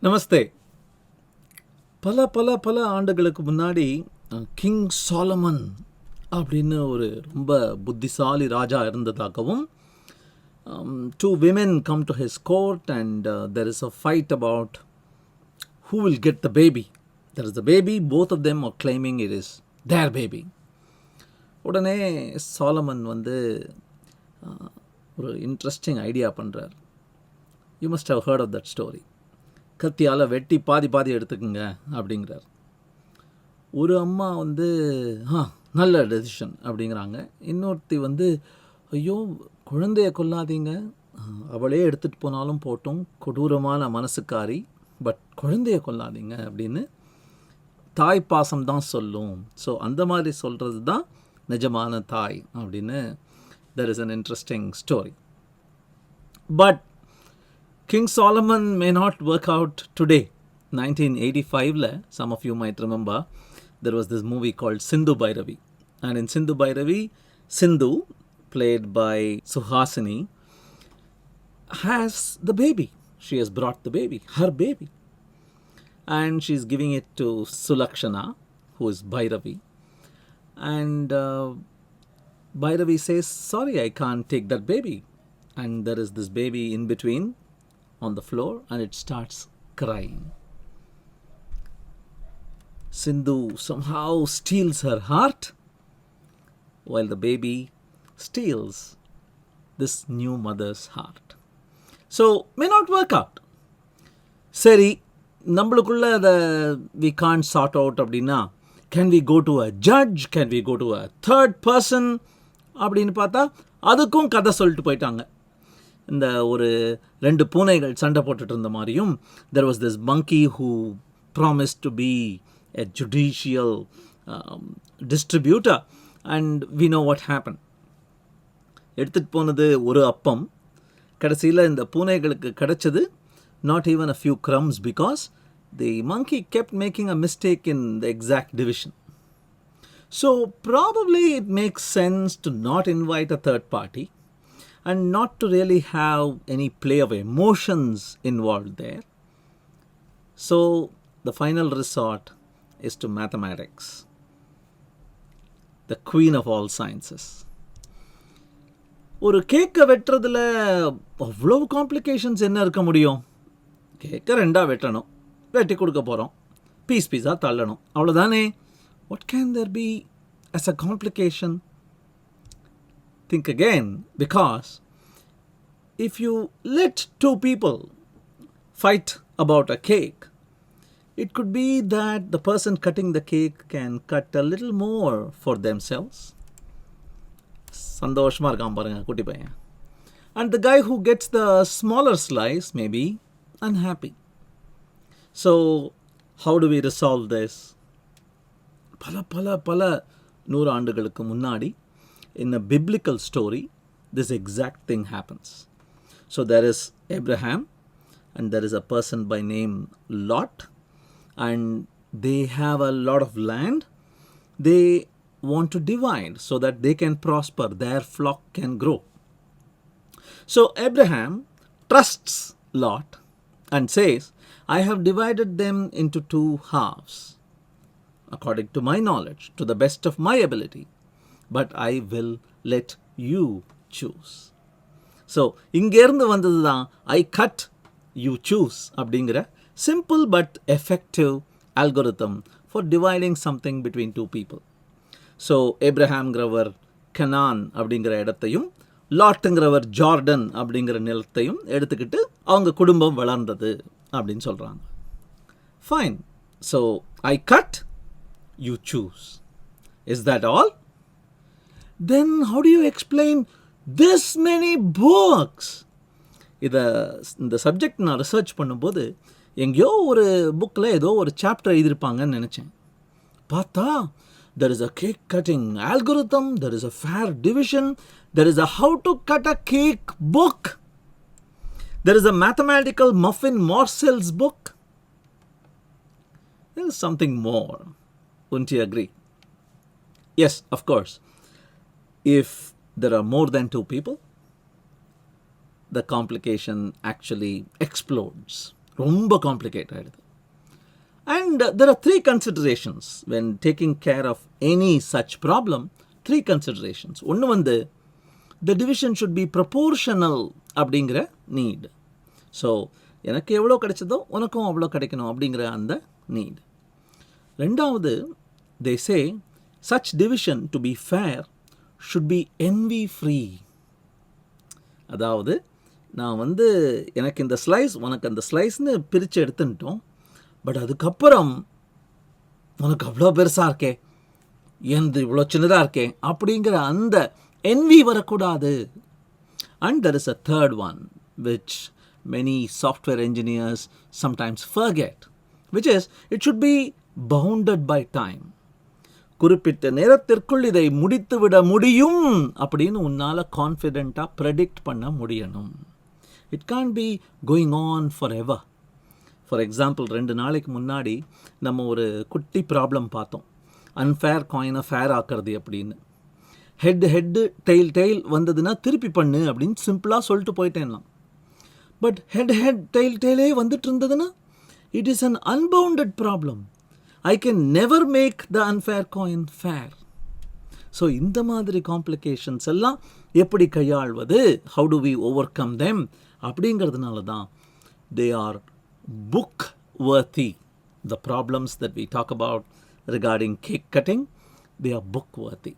நமஸ்தே. பல பல பல ஆண்டுகளுக்கு முன்னாடி கிங் சாலமன் அப்படின்னு ஒரு ரொம்ப புத்திசாலி ராஜா இருந்ததாகவும், two women come to his court and there is a fight about who will get the baby. There is a baby, both of them are claiming it is their baby. உடனே Solomon ஒரு interesting idea பண்ணுறார். You must have heard of that story. கத்தியால் வெட்டி பாதி பாதி எடுத்துக்குங்க அப்படிங்கிறார். ஒரு அம்மா நல்ல டெசிஷன் அப்படிங்கிறாங்க. இன்னொருத்தி ஐயோ குழந்தைய கொல்லாதீங்க, அவளே எடுத்துகிட்டு போனாலும் போட்டும், கொடூரமான மனசுக்காரி, பட் குழந்தைய கொல்லாதீங்க அப்படின்னு தாய் பாசம் தான் சொல்லும். ஸோ அந்த மாதிரி சொல்கிறது தான் நிஜமான தாய் அப்படின்னு there is an interesting story. But King Solomon may not work out today. 1985, some of you might remember, there was this movie called Sindhu Bhairavi. And in Sindhu Bhairavi, Sindhu, played by Suhasini, has the baby. She has brought the baby, her baby. And she's giving it to Sulakshana, who is Bhairavi. And Bhairavi says, sorry, I can't take that baby. And there is this baby in between on the floor and it starts crying. Sindhu somehow steals her heart while the baby steals this new mother's heart. So, may not work out. Seri, நம்மளுக்குள்ள we can't sort out அப்படின்னா, can we go to a judge? Can we go to a third person? அப்படின்னு பார்த்தா அதுக்கும் கதை சொல்லிட்டு போயிட்டாங்க. இந்த ஒரு ரெண்டு பூனைகள் சண்டை போட்டுட்டு இருந்த மாதிரியும், there was this monkey who promised to be a judicial distributor and we know what happened. எடுத்துகிட்டு போனது ஒரு அப்பம், கடைசியில் இந்த பூனைகளுக்கு கிடைச்சது not even a few crumbs because the monkey kept making a mistake in the exact division. So probably it makes sense to not invite a third party and not to really have any play of emotions involved there. So the final resort is to mathematics, the queen of all sciences. ஒரு கேக்கை வெட்டுறதுல அவ்வளோ complications என்ன இருக்க முடியும்? கேக்கை ரெண்டாக வெட்டணும், வெட்டி கொடுக்க போகிறோம், பீஸ் பீஸாக தள்ளணும், அவ்வளோதானே. What can there be as a complication? Think again, because if you let two people fight about a cake, it could be that the person cutting the cake can cut a little more for themselves. சந்தோஷமாக இருக்கான் பாருங்க குட்டி பையன். And the guy who gets the smaller slice may be unhappy. So how do we resolve this? பல பல பல நூறு ஆண்டுகளுக்கு முன்னாடி, in a biblical story, this exact thing happens. So there is Abraham and there is a person by name Lot, and they have a lot of land. They want to divide so that they can prosper, their flock can grow. So Abraham trusts Lot and says, I have divided them into two halves according to my knowledge, to the best of my ability, but I will let you choose. So இங்கேருந்து வந்தது தான் I cut, you choose அப்படிங்கிற simple but effective algorithm for dividing something between two people. So ஏப்ரஹாம்ங்கிறவர் Canaan அப்படிங்கிற இடத்தையும், லாட்டுங்கிறவர் Jordan அப்படிங்கிற நிலத்தையும் எடுத்துக்கிட்டு அவங்க குடும்பம் வளர்ந்தது அப்படின்னு சொல்கிறாங்க. Fine. So I cut, you choose. Is that all? Then how do you explain this many books? இந்த சப்ஜெக்ட் நான் ரிசர்ச் பண்ணும்போது எங்கேயோ ஒரு புக்கில் ஏதோ ஒரு சாப்டர் எழுதியிருப்பாங்கன்னு நினச்சேன். பார்த்தா there is a cake cutting algorithm, there is a fair division, there is a how to cut a cake book, there is a mathematical muffin morsels book. There is something more. Wouldn't you agree? Yes, of course. If there are more than two people, the complication actually explodes. ரொம்ப complicate ஆகிடுது. And there are three considerations when taking care of any such problem. Three considerations. ஒன்று வந்து the division should be proportional அப்படிங்கிற need. So எனக்கு எவ்வளோ கிடைச்சதோ உனக்கும் அவ்வளோ கிடைக்கணும் அப்படிங்கிற அந்த need. ரெண்டாவது, they say such division to be fair should be envy free. அதாவது நான் வந்து எனக்கு இந்த ஸ்லைஸ் உனக்கு அந்த ஸ்லைஸ்னு பிரித்து எடுத்துட்டோம், பட் அதுக்கப்புறம் உனக்கு அவ்வளோ பெருசாக இருக்கே, எந்த இவ்வளோ சின்னதாக இருக்கே அப்படிங்கிற அந்த envy வரக்கூடாது. And there is a third one which many software engineers sometimes forget, which is it should be bounded by time. குறிப்பிட்ட நேரத்திற்குள் இதை முடித்துவிட முடியும் அப்படின்னு உன்னால் கான்ஃபிடென்ட்டாக ப்ரெடிக்ட் பண்ண முடியணும். It can be going on forever. For example 2 நாளைக்கு முன்னாடி நம்ம ஒரு குட்டி ப்ராப்ளம் பார்த்தோம், அன்ஃபேர் காயினை ஃபேர் ஆக்கிறது அப்படின்னு. ஹெட்டு டெயில் வந்ததுன்னா திருப்பி பண்ணு அப்படின்னு சிம்பிளாக சொல்லிட்டு போயிட்டேன்லாம். பட் ஹெட் டெயிலே வந்துட்டு இருந்ததுன்னா it is an unbounded problem. I can never make the unfair coin fair. So இந்த மாதிரி காம்ப்ளிகேஷன்ஸ் எல்லாம் எப்படி கையாள்வது, how do we overcome them அப்படிங்கிறதுனால தான் they are book worthy. The problems that we talk about regarding cake cutting, they are book worthy.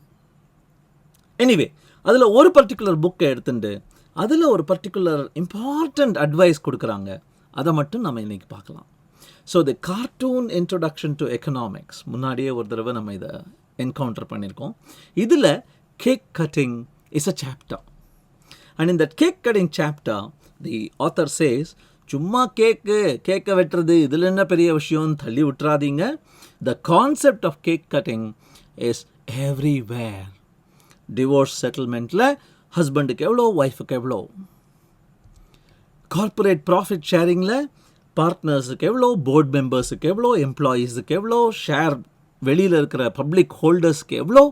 Anyway, அதில் ஒரு particular புக்கை எடுத்துட்டு அதில் ஒரு பர்டிகுலர் இம்பார்ட்டண்ட் அட்வைஸ் கொடுக்குறாங்க. அதை மட்டும் நம்ம இன்னைக்கு பார்க்கலாம். So the cartoon introduction to economics முன்னாடியே ஒரு தடவை நம்ம இதை என்கவுண்டர் பண்ணியிருக்கோம். இதில் cake cutting is a chapter. And in that cake cutting chapter the author says, சும்மா கேக்கை வெட்டுறது இதில் என்ன பெரிய விஷயம்னு தள்ளி விட்டுறாதீங்க. The concept of cake cutting is everywhere. Divorce செட்டில்மெண்ட்டில் ஹஸ்பண்டுக்கு எவ்வளோ, ஒய்ஃபுக்கு எவ்வளோ. கார்ப்பரேட் ப்ராஃபிட் ஷேரிங்கில் பார்ட்னர்ஸுக்கு எவ்வளோ, போர்ட் மெம்பர்ஸுக்கு எவ்வளோ, எம்ப்ளாயீஸுக்கு எவ்வளோ, ஷேர் வெளியில் இருக்கிற பப்ளிக் ஹோல்டர்ஸ்க்கு எவ்வளோ.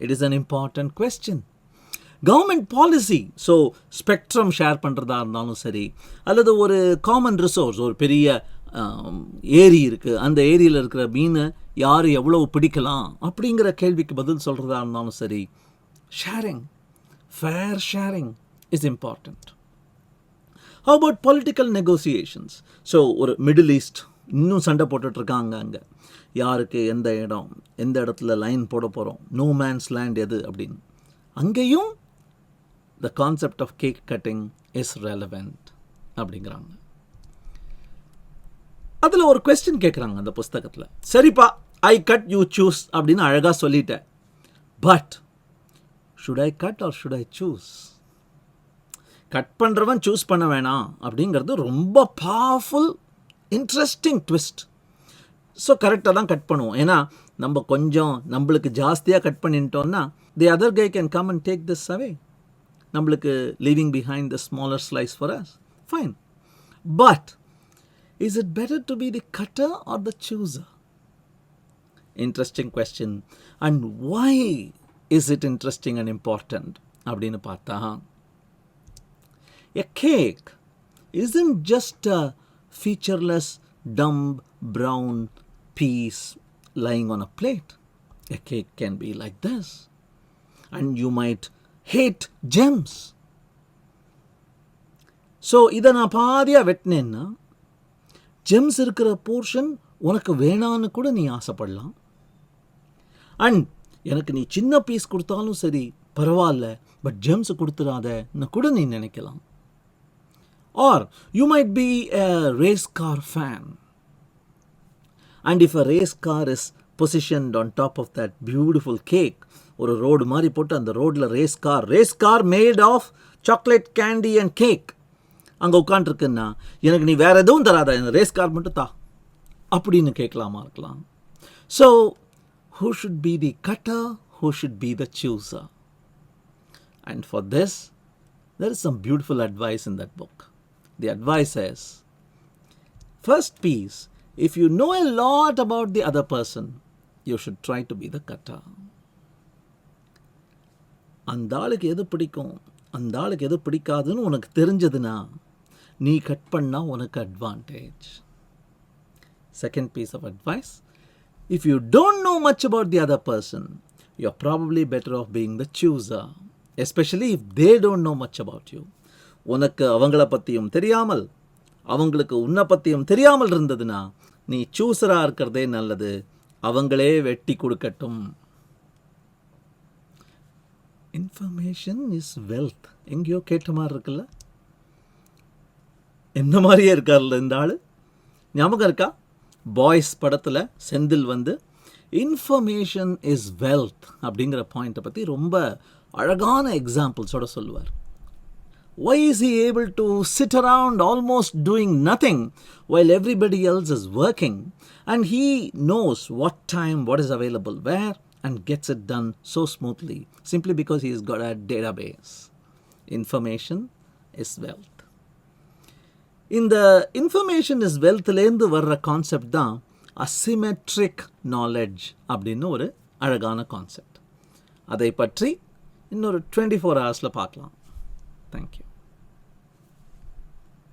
It is an important question. Government policy, so spectrum share பண்ணுறதா இருந்தாலும் சரி, அல்லது ஒரு காமன் ரிசோர்ஸ், ஒரு பெரிய ஏரி இருக்குது, அந்த ஏரியில் இருக்கிற மீனை யார் எவ்வளோ பிடிக்கலாம் அப்படிங்கிற கேள்விக்கு பதில் சொல்கிறதா இருந்தாலும் சரி, sharing, fair sharing is important. How about political negotiations? So ஒரு மிடில் ஈஸ்ட் இன்னும் சண்டை போட்டுட்ருக்காங்க. அங்கே யாருக்கு எந்த இடம், எந்த இடத்துல லைன் போட போகிறோம், நோ மேன்ஸ் லேண்ட் எது அப்படின்னு. அங்கேயும் the concept of cake cutting is relevant அப்படிங்கிறாங்க. அதில் ஒரு கொஸ்டின் கேட்குறாங்க அந்த புஸ்தகத்தில். சரிப்பா, ஐ கட் யூ சூஸ் அப்படின்னு அழகாக சொல்லிட்டேன், but should I cut or should I choose? Cut பண்ணுறவன் சூஸ் பண்ண வேணாம் அப்படிங்கிறது ரொம்ப பவர்ஃபுல் இன்ட்ரெஸ்டிங் ட்விஸ்ட். ஸோ கரெக்டாக தான் கட் பண்ணுவோம். ஏன்னா நம்ம கொஞ்சம் நம்மளுக்கு ஜாஸ்தியாக கட் பண்ணிட்டோம்னா the other guy can come and take this away, நம்மளுக்கு leaving behind the smaller slice for us. Fine, but is it better to be the cutter or the chooser? Interesting question. And why is it interesting and important அப்படின்னு பார்த்தா, a cake isn't just a featureless, dumb, brown piece lying on a plate. A cake can be like this. And you might hate gems. So, இதை நான் பாதியாக வெட்டினேன்னா gems இருக்கிற portion உனக்கு வேணான்னு கூட நீ ஆசைப்படலாம். அண்ட் எனக்கு நீ சின்ன பீஸ் கொடுத்தாலும் சரி பரவாயில்ல, பட் ஜெம்ஸ் கொடுத்துடாதன்னு கூட நீ நினைக்கலாம். Or you might be a race car fan. And if a race car is positioned on top of that beautiful cake, ஒரு ரோடு மாதிரி போட்டு அந்த ரோடில் race car made of chocolate candy and cake அங்கே உட்காண்ட்ருக்குன்னா எனக்கு நீ வேறு எதுவும் தராதா, இந்த ரேஸ் கார் மட்டும் தா அப்படின்னு கேட்கலாமா இருக்கலாம். So who should be the cutter, who should be the chooser? And for this, there is some beautiful advice in that book. The advice is, first piece, if you know a lot about the other person, you should try to be the cutter. அந்த ஆளுக்கு எது பிடிக்கும், அந்த ஆளுக்கு எது பிடிக்காதுன்னு உனக்கு தெரிஞ்சதுன்னா நீ கட் பண்ணால் உனக்கு advantage. Second piece of advice, if you don't know much about the other person, you're probably better off being the chooser, especially if they don't know much about you. உனக்கு அவங்கள பற்றியும் தெரியாமல் அவங்களுக்கு உன்னை பற்றியும் தெரியாமல் இருந்ததுன்னா நீ சூஸராக இருக்கிறதே நல்லது. அவங்களே வெட்டி கொடுக்கட்டும். Information is wealth. எங்கேயோ கேட்ட மாதிரி இருக்குல்ல? என்ன மாதிரியே இருக்கார்ல இந்த ஆள். ஞாபகம் இருக்கா? பாய்ஸ் படத்தில் செந்தில் வந்து இன்ஃபர்மேஷன் இஸ் வெல்த் அப்படிங்கிற பாயிண்ட்டை பற்றி ரொம்ப அழகான எக்ஸாம்பிள்ஸோடு சொல்லுவார். Why is he able to sit around almost doing nothing while everybody else is working, and he knows what time, what is available where, and gets it done so smoothly? Simply because he has got a database. Information is wealth. இந்த information is வெல்த்லேருந்து வர்ற concept தான் asymmetric knowledge அப்படின்னு ஒரு அழகான concept. அதை பற்றி இன்னொரு 24 ஹவர்ஸில் பார்க்கலாம். தேங்க்யூ.